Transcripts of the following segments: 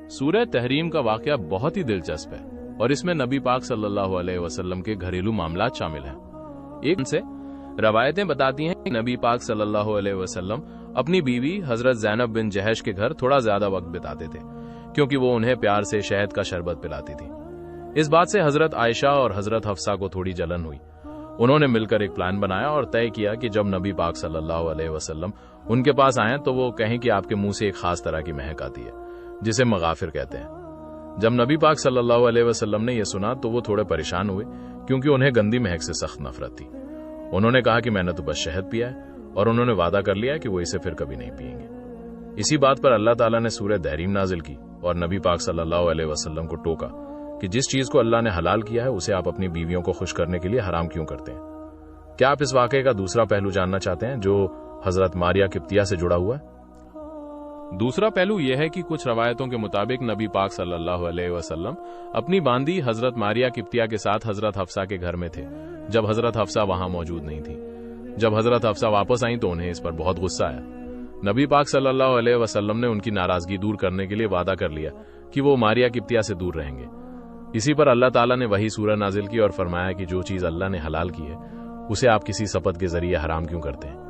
سورہ تحریم کا واقعہ بہت ہی دلچسپ ہے اور اس میں نبی پاک صلی اللہ علیہ وسلم کے گھریلو معاملات شامل ہیں۔ ایک سے روایتیں بتاتی ہیں کہ نبی پاک صلی اللہ علیہ وسلم اپنی بیوی حضرت زینب بن جہش کے گھر تھوڑا زیادہ وقت بتاتے تھے کیونکہ وہ انہیں پیار سے شہد کا شربت پلاتی تھی۔ اس بات سے حضرت عائشہ اور حضرت حفصہ کو تھوڑی جلن ہوئی۔ انہوں نے مل کر ایک پلان بنایا اور طے کیا کہ جب نبی پاک صلی اللہ علیہ وسلم ان کے پاس آئیں تو وہ کہیں کہ آپ کے منہ سے ایک خاص طرح کی مہک آتی ہے جسے مغافر کہتے ہیں۔ جب نبی پاک صلی اللہ علیہ وسلم نے یہ سنا تو وہ تھوڑے پریشان ہوئے کیونکہ انہیں گندی مہک سے سخت نفرت تھی۔ انہوں نے کہا کہ میں نے تو بس شہد پیا ہے، اور انہوں نے وعدہ کر لیا کہ وہ اسے پھر کبھی نہیں پئیں گے۔ اسی بات پر اللہ تعالیٰ نے سورہ تحریم نازل کی اور نبی پاک صلی اللہ علیہ وسلم کو ٹوکا کہ جس چیز کو اللہ نے حلال کیا ہے اسے آپ اپنی بیویوں کو خوش کرنے کے لیے حرام کیوں کرتے ہیں؟ کیا آپ اس واقعے کا دوسرا پہلو جاننا چاہتے ہیں جو حضرت ماریہ قبطیہ سے جڑا ہوا ہے؟ دوسرا پہلو یہ ہے کہ کچھ روایتوں کے مطابق نبی پاک صلی اللہ علیہ وسلم اپنی باندی حضرت ماریہ قبطیہ کے ساتھ حضرت حفصہ کے گھر میں تھے جب حضرت حفصہ وہاں موجود نہیں تھی۔ جب حضرت حفصہ واپس آئیں تو انہیں اس پر بہت غصہ آیا۔ نبی پاک صلی اللہ علیہ وسلم نے ان کی ناراضگی دور کرنے کے لیے وعدہ کر لیا کہ وہ ماریہ قبطیہ سے دور رہیں گے۔ اسی پر اللہ تعالیٰ نے وہی سورہ نازل کی اور فرمایا کہ جو چیز اللہ نے حلال کی ہے اسے آپ کسی سپت کے ذریعے حرام کیوں کرتے ہیں؟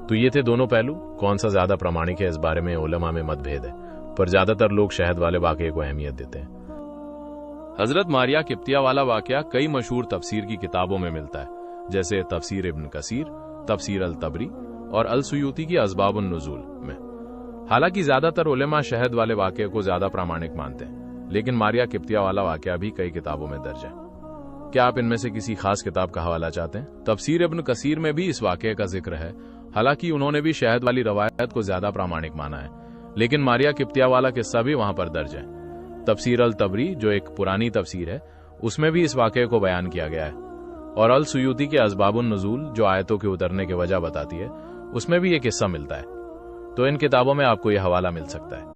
تو یہ تھے دونوں پہلو۔ کون سا زیادہ پرامانک ہے اس بارے میں علماء میں مت بھید ہے، پر زیادہ تر لوگ شہد والے واقعے کو اہمیت دیتے ہیں۔ حضرت ماریہ قبطیہ والا واقعہ کئی مشہور تفسیر کی کتابوں میں ملتا ہے، جیسے تفسیر ابن کثیر، تفسیر الطبری اور السیوطی کی اسباب النزول میں۔ حالانکہ زیادہ تر علماء شہد والے واقعے کو زیادہ پرامانک مانتے ہیں، لیکن ماریہ قبطیہ والا واقعہ بھی کئی کتابوں میں درج ہے۔ کیا آپ ان میں سے کسی خاص کتاب کا حوالہ چاہتے ہیں؟ تفسیر ابن کثیر میں بھی اس واقعے کا ذکر ہے، حالانکہ انہوں نے بھی شہد والی روایت کو زیادہ پرامانک مانا ہے، لیکن ماریہ قبطیہ والا قصہ بھی وہاں پر درج ہے۔ تفسیر الطبری جو ایک پرانی تفسیر ہے اس میں بھی اس واقعے کو بیان کیا گیا ہے، اور السیوطی کے اسباب النزول جو آیتوں کے اترنے کی وجہ بتاتی ہے اس میں بھی یہ قصہ ملتا ہے۔ تو ان کتابوں میں آپ کو یہ حوالہ مل سکتا ہے۔